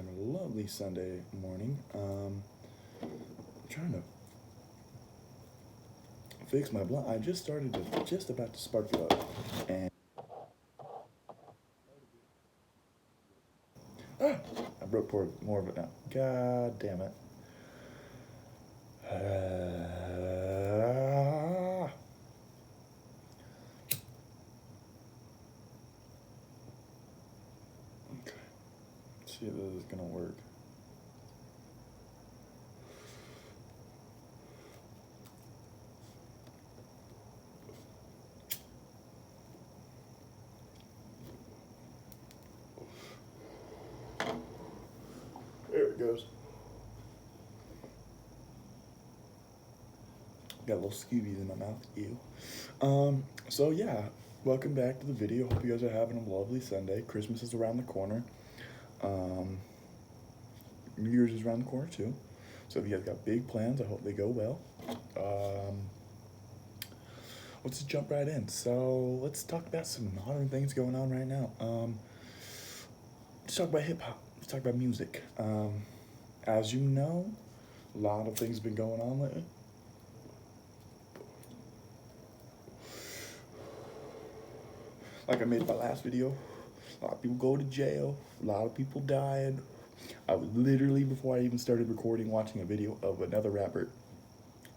on a lovely Sunday morning. I'm trying to fix my blunt. I just about to spark it up, and ah, I broke more of it now. God damn it. Okay, let's see if this is gonna work. There it goes. Got a little Scoobies in my mouth. Ew. So yeah, welcome back to the video. Hope you guys are having a lovely Sunday. Christmas is around the corner. Um, New Year's is around the corner too. So if you guys got big plans, I hope they go well. Let's just jump right in. So let's talk about some modern things going on right now. Let's talk about hip hop. Let's talk about music. As you know, a lot of things have been going on lately. Like I made in my last video, a lot of people go to jail, a lot of people died. I was literally, before I even started recording, watching a video of another rapper,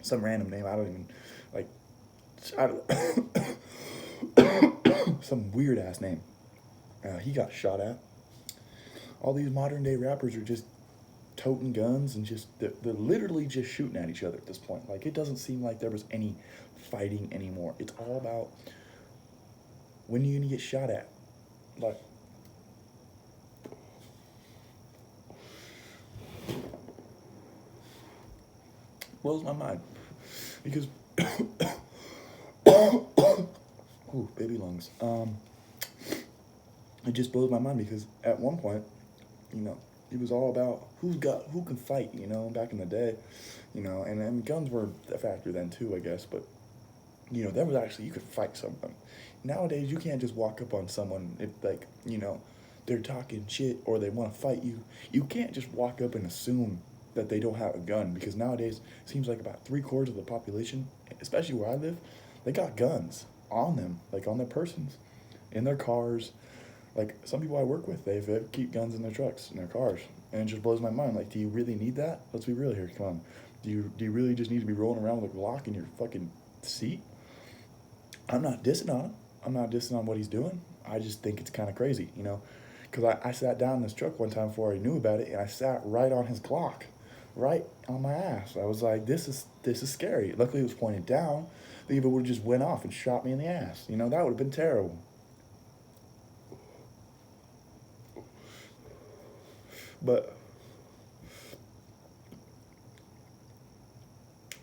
some random name, I don't even, like, some weird ass name. He got shot at. All these modern day rappers are just toting guns and they're literally just shooting at each other at this point. Like, it doesn't seem like there was any fighting anymore. It's all about when are you gonna get shot at? Like, blows my mind because ooh, baby lungs. It just blows my mind because at one point, you know, it was all about who can fight, you know, back in the day, you know, and guns were a factor then too, I guess, but you know, there was actually, you could fight someone. Nowadays, you can't just walk up on someone if, like, you know, they're talking shit or they want to fight you. You can't just walk up and assume that they don't have a gun because nowadays it seems like about 3/4 of the population, especially where I live, they got guns on them, like on their persons, in their cars. Like some people I work with, they keep guns in their trucks, in their cars, and it just blows my mind. Like, do you really need that? Let's be real here. Come on, do you really just need to be rolling around with a Glock in your fucking seat? I'm not dissing on him. I'm not dissing on what he's doing. I just think it's kind of crazy, you know, because I sat down in this truck one time before I knew about it, and I sat right on his Glock, right on my ass. I was like, this is scary. Luckily, it was pointed down. The evil would have just went off and shot me in the ass. You know, that would have been terrible. But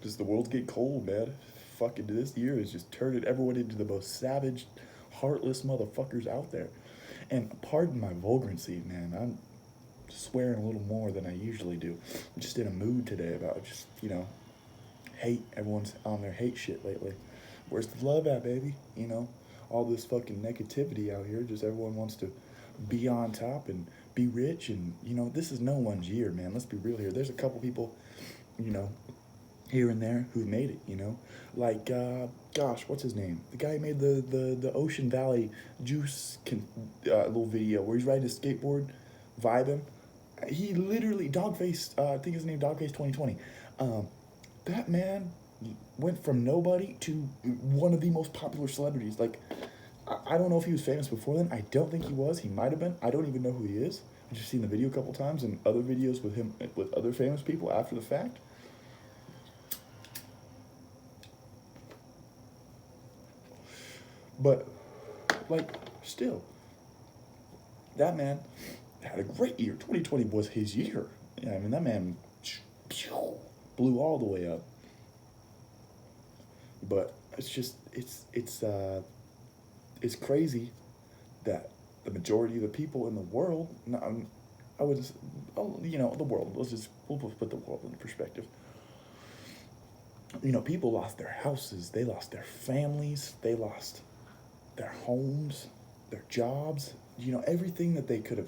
just the world's getting cold, man. Fucking this year has just turned everyone into the most savage, heartless motherfuckers out there. And pardon my vulgarancy, man. I'm swearing a little more than I usually do. I'm just in a mood today about just, you know, hate. Everyone's on their hate shit lately. Where's the love at, baby? You know, all this fucking negativity out here. Just everyone wants to be on top and be rich. And, you know, this is no one's year, man. Let's be real here. There's a couple people, you know, here and there who've made it, you know, like gosh, what's his name? The guy who made the Ocean Valley Juice little video where he's riding his skateboard, vibing. He literally Dogface. I think his name Dogface 2020. That man went from nobody to one of the most popular celebrities. Like, I don't know if he was famous before then. I don't think he was. He might have been. I don't even know who he is. I've just seen the video a couple times and other videos with him with other famous people after the fact. But, like, still, that man had a great year. 2020 was his year. Yeah, I mean, that man blew all the way up. But it's just, it's crazy that the majority of the people in the world, I would just, oh, you know, the world, we'll put the world in perspective. You know, people lost their houses, they lost their families, they lost their homes, their jobs, you know, everything that they could have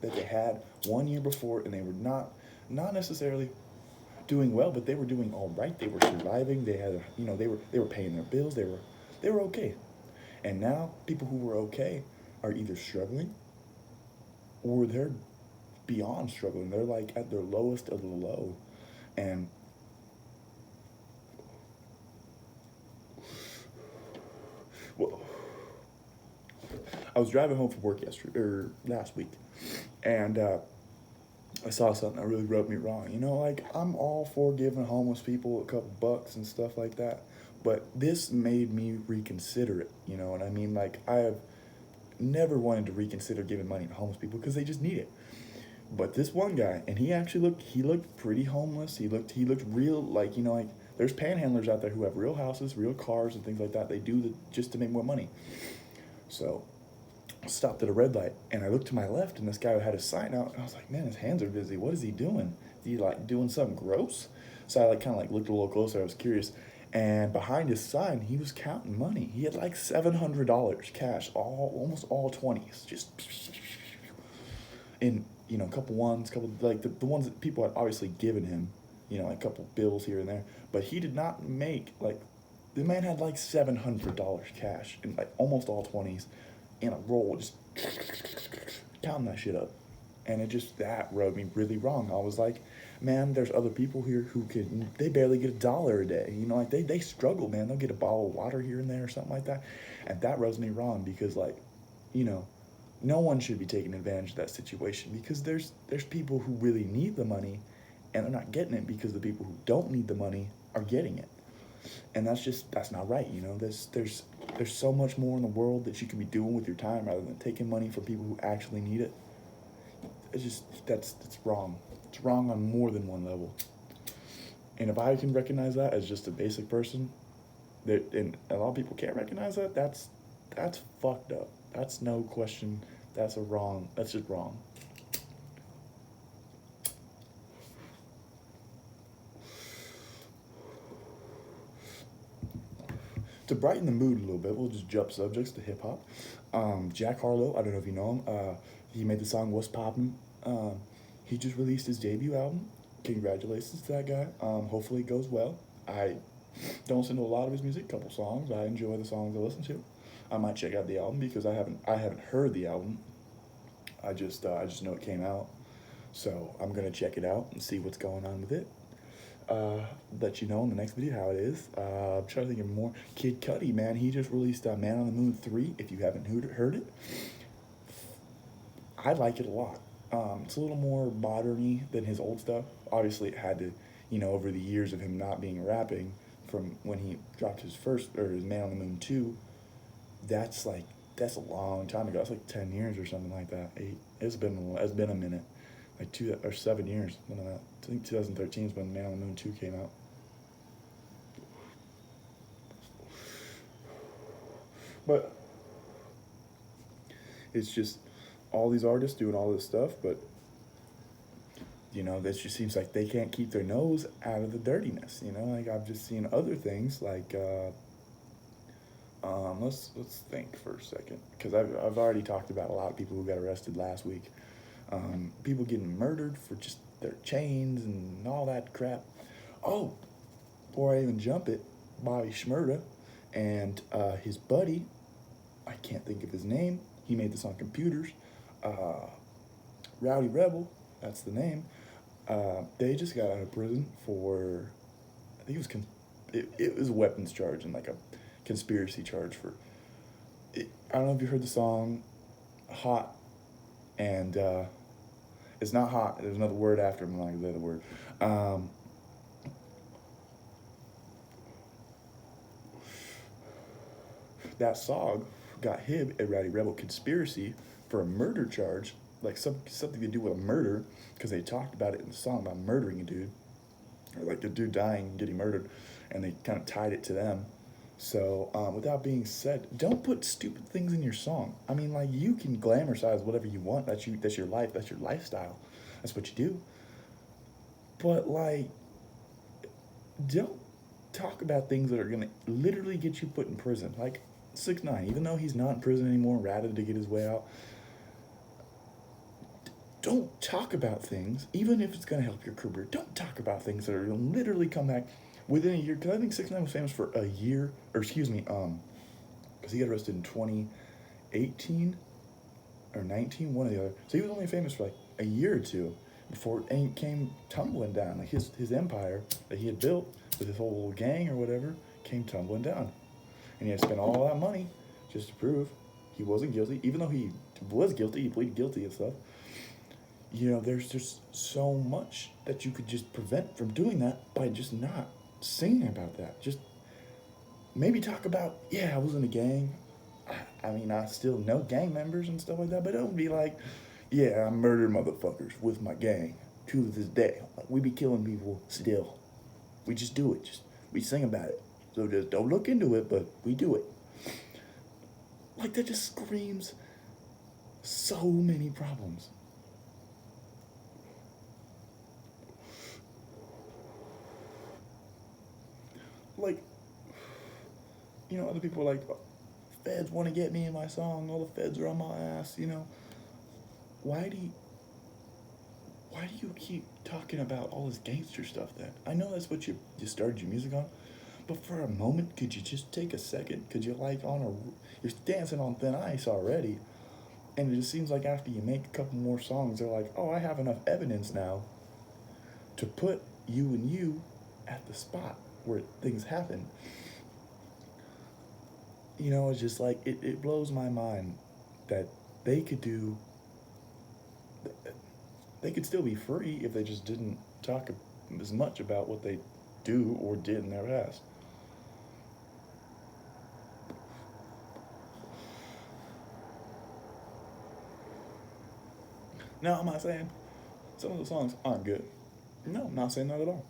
that they had 1 year before, and they were not necessarily doing well, but they were doing all right. They were surviving. They had, they were paying their bills. They were okay. And now people who were okay are either struggling or they're beyond struggling. They're like at their lowest of the low. And well, I was driving home from work yesterday or last week, and I saw something that really rubbed me wrong. Like, I'm all for giving homeless people a couple bucks and stuff like that, but this made me reconsider it. You know what I mean? Like, I have never wanted to reconsider giving money to homeless people because they just need it. But this one guy, and he looked pretty homeless. He looked real, like, like there's panhandlers out there who have real houses, real cars, and things like that. They do just to make more money. So I stopped at a red light, and I looked to my left, and this guy had his sign out, and I was like, man, his hands are busy. What is he doing? Is he like doing something gross? So I kind of looked a little closer. I was curious, and behind his sign, he was counting money. He had like $700 cash, almost all 20s, just in a couple ones, couple like the ones that people had obviously given him, like a couple bills here and there. But he did not make the man had like $700 cash in like almost all 20s in a roll, just counting that shit up. And that rubbed me really wrong. I was like, man, there's other people here who they barely get $1 a day. Like they struggle, man. They'll get a bottle of water here and there or something like that. And that rubs me wrong because, like, no one should be taking advantage of that situation because there's people who really need the money and they're not getting it because the people who don't need the money are getting it. And that's not right. There's so much more in the world that you could be doing with your time rather than taking money from people who actually need it. That's wrong. It's wrong on more than one level. And if I can recognize that as just a basic person, and a lot of people can't recognize that, that's fucked up. That's no question. That's just wrong. To brighten the mood a little bit, we'll just jump subjects to hip hop. Jack Harlow, I don't know if you know him. He made the song "What's Poppin'." He just released his debut album. Congratulations to that guy. Hopefully it goes well. I don't listen to a lot of his music. Couple songs. I enjoy the songs I listen to. I might check out the album because I haven't heard the album. I just know it came out, so I'm gonna check it out and see what's going on with it. Let you know in the next video how it is. I'm trying to think of more. Kid Cudi, man, he just released Man on the Moon 3. If you haven't heard it, I like it a lot. It's a little more modern-y than his old stuff. Obviously, it had to, over the years of him not being rapping, from when he dropped his Man on the Moon 2, that's a long time ago. That's like 10 years or something like that. 8. It's been a minute. Like 2 or 7 years. I don't know. I think 2013 is when Man on the Moon 2 came out. But it's just all these artists doing all this stuff, but this just seems like they can't keep their nose out of the dirtiness. Like I've just seen other things like let's think for a second, because I've already talked about a lot of people who got arrested last week. People getting murdered for just their chains and all that crap. Oh, before I even jump it, Bobby Shmurda and his buddy, I can't think of his name. He made the song Computers. Rowdy Rebel, that's the name. They just got out of prison for, I think it was a weapons charge and like a conspiracy charge for, I don't know if you heard the song Hot, and it's not hot, there's another word after, I'm not going to say the word. That song got him and Rowdy Rebel conspiracy for a murder charge, like something to do with a murder, because they talked about it in the song about murdering a dude, or like the dude dying and getting murdered, and they kind of tied it to them. So, with that being said, don't put stupid things in your song. I mean, like, you can glamorize whatever you want. That's your life. That's your lifestyle. That's what you do. But, like, don't talk about things that are going to literally get you put in prison. Like, 6ix9ine, even though he's not in prison anymore, ratted to get his way out, don't talk about things, even if it's going to help your career. Don't talk about things that are going to literally come back within a year. Because I think 6ix9ine was famous for a year, or excuse me, because he got arrested in 2018 or 19, one or the other. So he was only famous for like a year or two before it came tumbling down. Like his empire that he had built with his whole little gang or whatever came tumbling down. And he had spent all that money just to prove he wasn't guilty, even though he was guilty, he pleaded guilty and stuff. You know, there's just so much that you could just prevent from doing that by just not singing about that. Just maybe talk about, yeah, I was in a gang. I mean, I still know gang members and stuff like that, but don't be like, yeah, I murder motherfuckers with my gang to this day. Like, we be killing people still. We just do it. We sing about it. So just don't look into it, but we do it. Like, that just screams so many problems. Like, you know, other people are like, feds want to get me in my song, all the feds are on my ass, you know. Why do you keep talking about all this gangster stuff then? I know that's what you started your music on, but for a moment, could you just take a second? Could you you're dancing on thin ice already, and it just seems like after you make a couple more songs, they're like, oh, I have enough evidence now to put you and you at the spot where things happen. You know, it's just like, it blows my mind that they could still be free if they just didn't talk as much about what they do or did in their past. Now, I'm not saying some of the songs aren't good. No, I'm not saying that at all.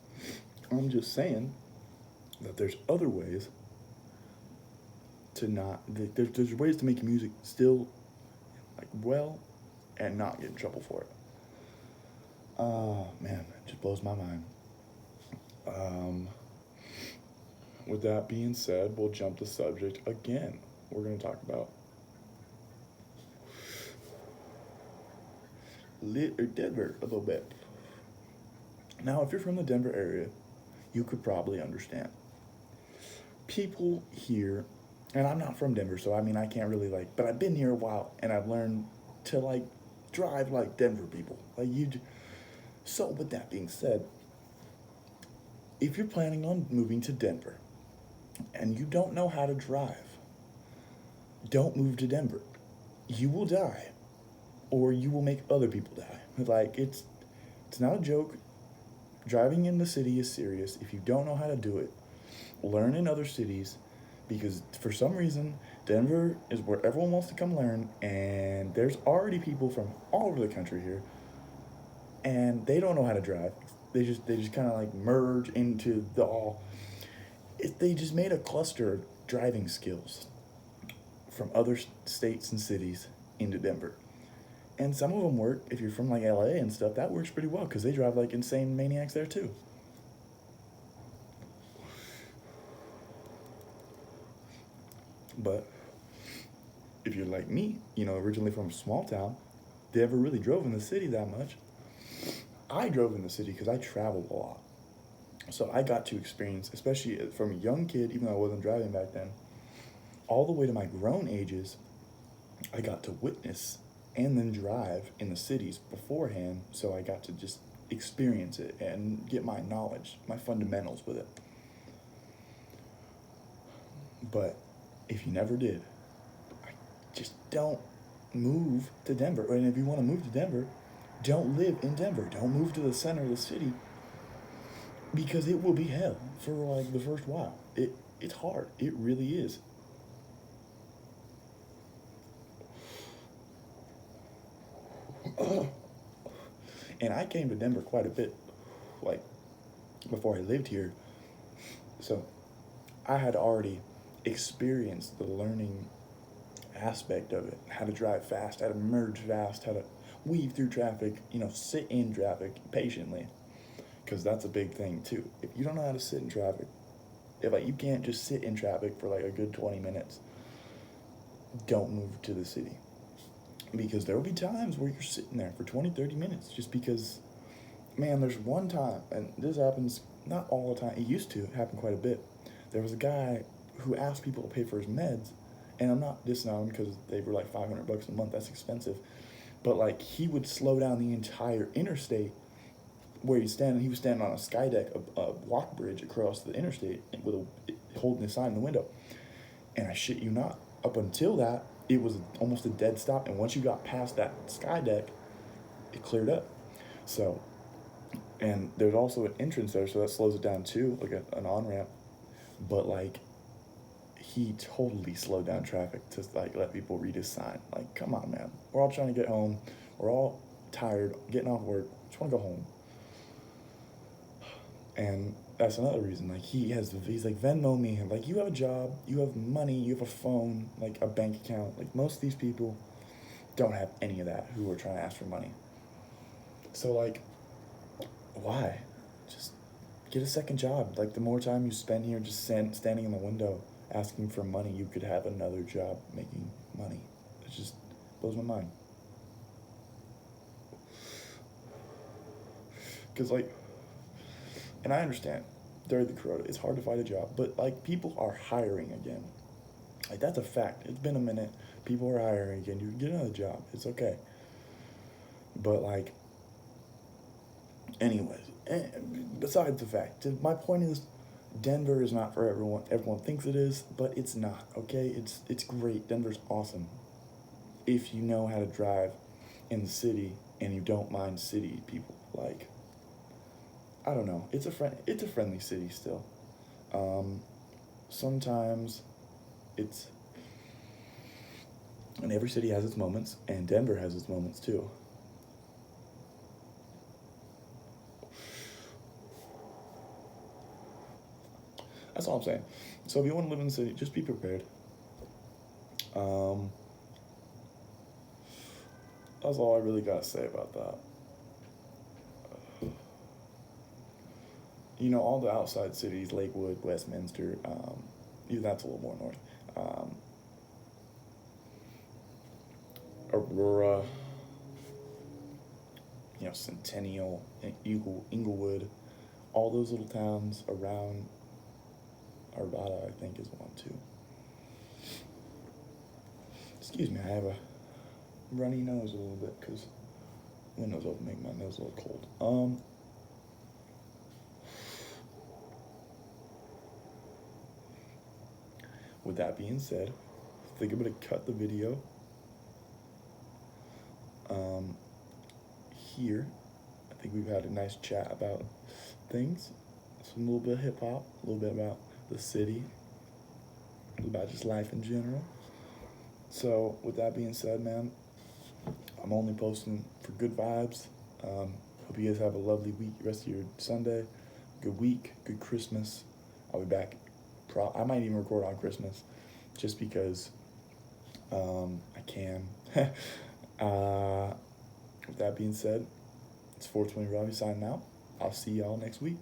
I'm just saying that there's other ways to not, there's ways to make music still like well and not get in trouble for it. Oh man, it just blows my mind. With that being said, we'll jump to subject again. We're going to talk about Denver a little bit. Now, if you're from the Denver area, you could probably understand. People here, and I'm not from Denver, so I mean, I can't really but I've been here a while, and I've learned to drive like Denver people. So with that being said, if you're planning on moving to Denver, and you don't know how to drive, don't move to Denver. You will die, or you will make other people die. It's not a joke. Driving in the city is serious. If you don't know how to do it, learn in other cities, because for some reason, Denver is where everyone wants to come learn, and there's already people from all over the country here, and they don't know how to drive. They just kind of merge into they just made a cluster of driving skills from other states and cities into Denver. And some of them work. If you're from LA and stuff, that works pretty well because they drive like insane maniacs there too. But if you're like me, originally from a small town, never really drove in the city that much. I drove in the city because I traveled a lot. So I got to experience, especially from a young kid, even though I wasn't driving back then, all the way to my grown ages, I got to witness and then drive in the cities beforehand, so I got to just experience it and get my knowledge, my fundamentals with it. But if you never did, just don't move to Denver. And if you want to move to Denver, don't live in Denver. Don't move to the center of the city, because it will be hell for the first while. It's hard. It really is. And I came to Denver quite a bit, before I lived here. So I had already experienced the learning aspect of it, how to drive fast, how to merge fast, how to weave through traffic, sit in traffic patiently, because that's a big thing too. If you don't know how to sit in traffic, if you can't just sit in traffic for a good 20 minutes, don't move to the city. Because there will be times where you're sitting there for 20, 30 minutes just because, man, there's one time, and this happens not all the time, it used to happen quite a bit. There was a guy who asked people to pay for his meds, and I'm not dissing on him because they were like $500 a month, that's expensive. But like, he would slow down the entire interstate where he's standing. He was standing on a sky deck, a walk bridge across the interstate with holding his sign in the window. And I shit you not, up until that, it was almost a dead stop. And once you got past that sky deck, it cleared up. So, and there's also an entrance there, so that slows it down too, like an on ramp. But like, he totally slowed down traffic to like let people read his sign. Like, come on, man. We're all trying to get home. We're all tired, getting off work. Just want to go home. And that's another reason. Like, he's like, Venmo me. Like, you have a job, you have money, you have a phone, like a bank account. Like, most of these people don't have any of that who are trying to ask for money. So like, why? Just get a second job. Like, the more time you spend here just standing in the window asking for money, you could have another job making money. It just blows my mind. Because like, and I understand during the corona, it's hard to find a job, but like, people are hiring again. Like, that's a fact. It's been a minute. People are hiring again. You can get another job. It's okay. But like, anyways, besides the fact, my point is, Denver is not for everyone. Everyone thinks it is, but it's not. Okay, it's great. Denver's awesome if you know how to drive in the city and you don't mind city people. Like, I don't know. It's a friendly city still. Sometimes it's, and every city has its moments, and Denver has its moments too. That's all I'm saying. So if you want to live in the city, just be prepared. That's all I really gotta say about that. You know, all the outside cities, Lakewood, Westminster, even that's a little more north. Aurora, you know, Centennial, Inglewood, all those little towns around Arvada, I think, is one too. Excuse me, I have a runny nose a little bit because windows open make my nose a little cold. With that being said, I think I'm gonna cut the video here. I think we've had a nice chat about things, some little bit of hip hop, a little bit about the city, about just life in general. So with that being said, man, I'm only posting for good vibes. Hope you guys have a lovely week, rest of your Sunday. Good week, good Christmas. I'll be back. I might even record on Christmas, just because I can. With that being said, it's 420 Robbie signing out. I'll see y'all next week.